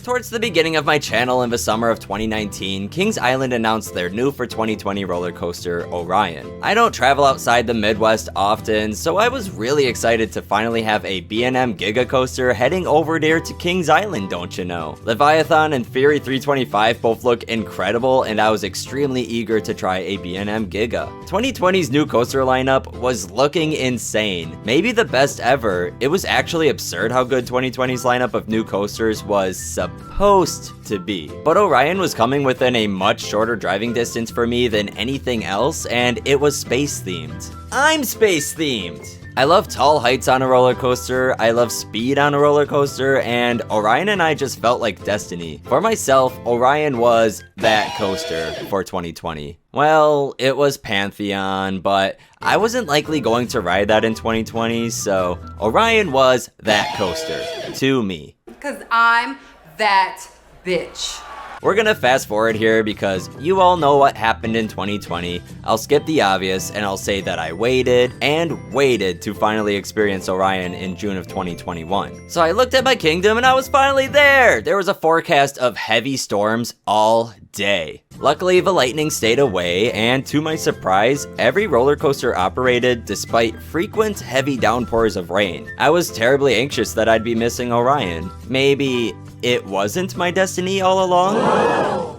Towards the beginning of my channel in the summer of 2019, Kings Island announced their new for 2020 roller coaster, Orion. I don't travel outside the Midwest often, so I was really excited to finally have a B&M Giga coaster heading over there to Kings Island, don't you know? Leviathan and Fury 325 both look incredible, and I was extremely eager to try a B&M Giga. 2020's new coaster lineup was looking insane. Maybe the best ever. It was actually absurd how good 2020's lineup of new coasters was supposed to be. But Orion was coming within a much shorter driving distance for me than anything else, and it was space themed. I'm space themed! I love tall heights on a roller coaster, I love speed on a roller coaster, and Orion and I just felt like destiny. For myself, Orion was that coaster for 2020. Well, it was Pantheon, but I wasn't likely going to ride that in 2020, so Orion was that coaster to me. 'Cause I'm that bitch. We're gonna fast forward here because you all know what happened in 2020. I'll skip the obvious and I'll say that I waited and waited to finally experience Orion in June of 2021. So I looked at my kingdom and I was finally there! There was a forecast of heavy storms all day. Luckily, the lightning stayed away, and to my surprise, every roller coaster operated despite frequent heavy downpours of rain. I was terribly anxious that I'd be missing Orion. Maybe it wasn't my destiny all along?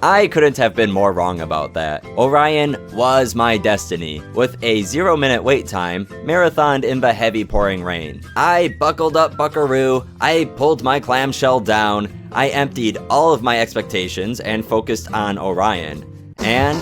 I couldn't have been more wrong about that. Orion was my destiny. With a 0-minute wait time, marathoned in the heavy pouring rain. I buckled up buckaroo, I pulled my clamshell down, I emptied all of my expectations and focused on Orion. And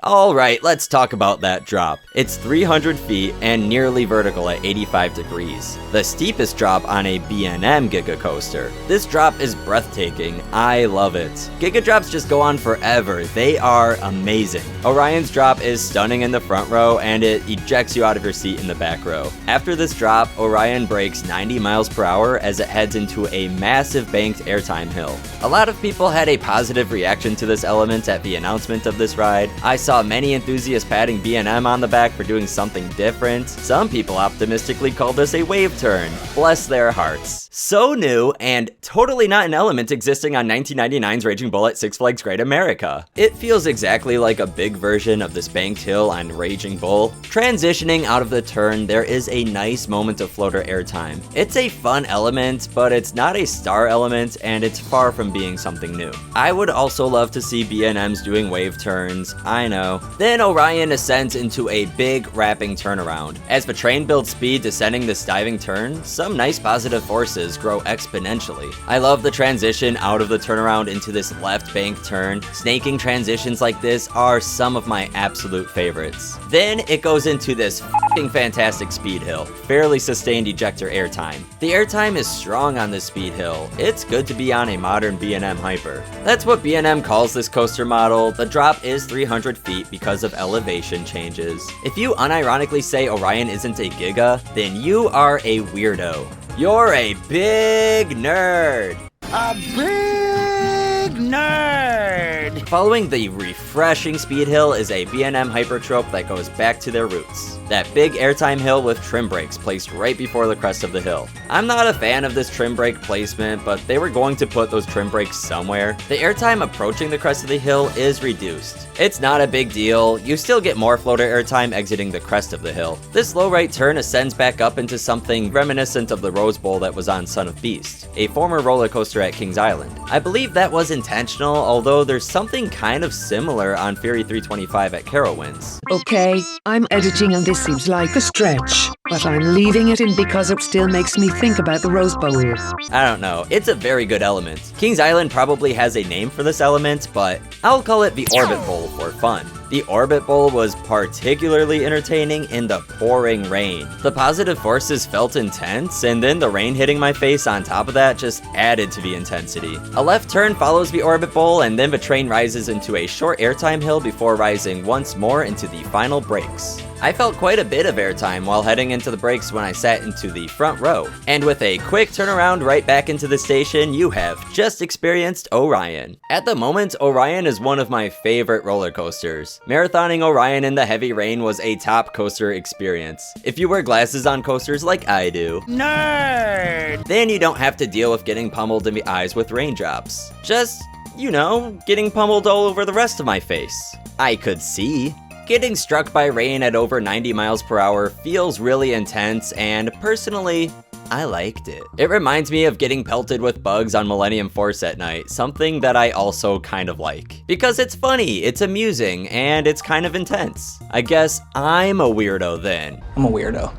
alright, let's talk about that drop. It's 300 feet and nearly vertical at 85 degrees. The steepest drop on a B&M Giga coaster. This drop is breathtaking. I love it. Giga drops just go on forever. They are amazing. Orion's drop is stunning in the front row, and it ejects you out of your seat in the back row. After this drop, Orion brakes 90 miles per hour as it heads into a massive banked airtime hill. A lot of people had a positive reaction to this element at the announcement of this ride. I saw many enthusiasts patting B&M on the back for doing something different. Some people optimistically called this a wave turn. Bless their hearts. So new, and totally not an element existing on 1999's Raging Bull at Six Flags Great America. It feels exactly like a big version of this banked hill on Raging Bull. Transitioning out of the turn, there is a nice moment of floater airtime. It's a fun element, but it's not a star element, and it's far from being something new. I would also love to see B&Ms doing wave turns, I know. Then Orion ascends into a big wrapping turnaround. As the train builds speed descending this diving turn, some nice positive forces grow exponentially. I love the transition out of the turnaround into this left bank turn. Snaking transitions like this are some of my absolute favorites. Then it goes into this f***ing fantastic speed hill. Fairly sustained ejector airtime. The airtime is strong on this speed hill. It's good to be on a modern B&M Hyper. That's what B&M calls this coaster model. The drop is 300 feet because of elevation changes. If you unironically say Orion isn't a Giga, then you are a weirdo. You're a big nerd. A big nerd. Following the refreshing speed hill is a B&M Hypertrope that goes back to their roots. That big airtime hill with trim brakes placed right before the crest of the hill. I'm not a fan of this trim brake placement, but they were going to put those trim brakes somewhere. The airtime approaching the crest of the hill is reduced. It's not a big deal, you still get more floater airtime exiting the crest of the hill. This low right turn ascends back up into something reminiscent of the Rose Bowl that was on Son of Beast, a former roller coaster at Kings Island. I believe that was intentional, although there's something kind of similar on Fury 325 at Carowinds. Okay, I'm editing and this seems like a stretch, but I'm leaving it in because it still makes me think about the Rose Bowl. I don't know, it's a very good element. Kings Island probably has a name for this element, but I'll call it the Orbit Bowl for fun. The Orbit Bowl was particularly entertaining in the pouring rain. The positive forces felt intense, and then the rain hitting my face on top of that just added to the intensity. A left turn follows the Orbit Bowl, and then the train rises into a short airtime hill before rising once more into the final brakes. I felt quite a bit of airtime while heading into the brakes when I sat into the front row. And with a quick turnaround right back into the station, you have just experienced Orion. At the moment, Orion is one of my favorite roller coasters. Marathoning Orion in the heavy rain was a top coaster experience. If you wear glasses on coasters like I do, nerd, then you don't have to deal with getting pummeled in the eyes with raindrops. Just, you know, getting pummeled all over the rest of my face. I could see. Getting struck by rain at over 90 miles per hour feels really intense, and personally, I liked it. It reminds me of getting pelted with bugs on Millennium Force at night, something that I also kind of like. Because it's funny, it's amusing, and it's kind of intense. I guess I'm a weirdo then. I'm a weirdo.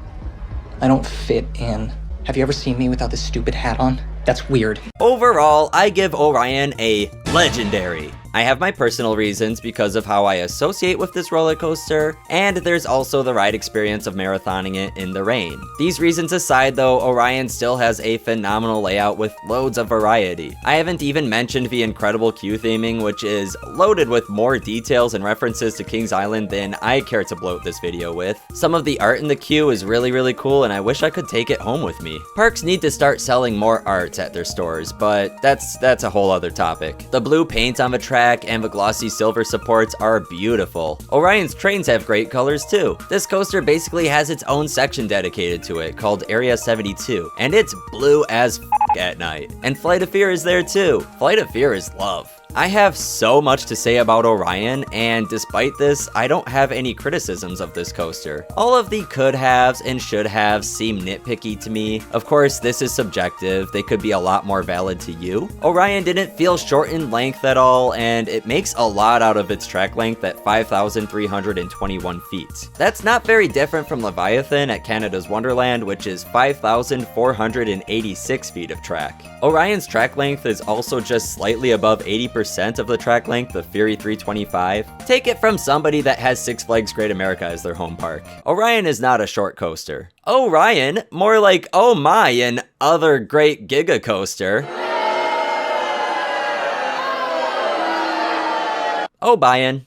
I don't fit in. Have you ever seen me without this stupid hat on? That's weird. Overall, I give Orion a legendary. I have my personal reasons because of how I associate with this roller coaster, and there's also the ride experience of marathoning it in the rain. These reasons aside though, Orion still has a phenomenal layout with loads of variety. I haven't even mentioned the incredible queue theming, which is loaded with more details and references to Kings Island than I care to bloat this video with. Some of the art in the queue is really cool, and I wish I could take it home with me. Parks need to start selling more art at their stores, but that's a whole other topic. The blue paint on the track and the glossy silver supports are beautiful. Orion's trains have great colors too. This coaster basically has its own section dedicated to it called Area 72, and it's blue as f at night. And Flight of Fear is there too. Flight of Fear is love. I have so much to say about Orion, and despite this, I don't have any criticisms of this coaster. All of the could haves and should haves seem nitpicky to me. Of course, this is subjective, they could be a lot more valid to you. Orion didn't feel short in length at all, and it makes a lot out of its track length at 5,321 feet. That's not very different from Leviathan at Canada's Wonderland, which is 5,486 feet of track. Orion's track length is also just slightly above 80% of the track length of Fury 325. Take it from somebody that has Six Flags Great America as their home park. Orion is not a short coaster. Orion, more like oh my, an other great giga coaster. Oh, buy-in.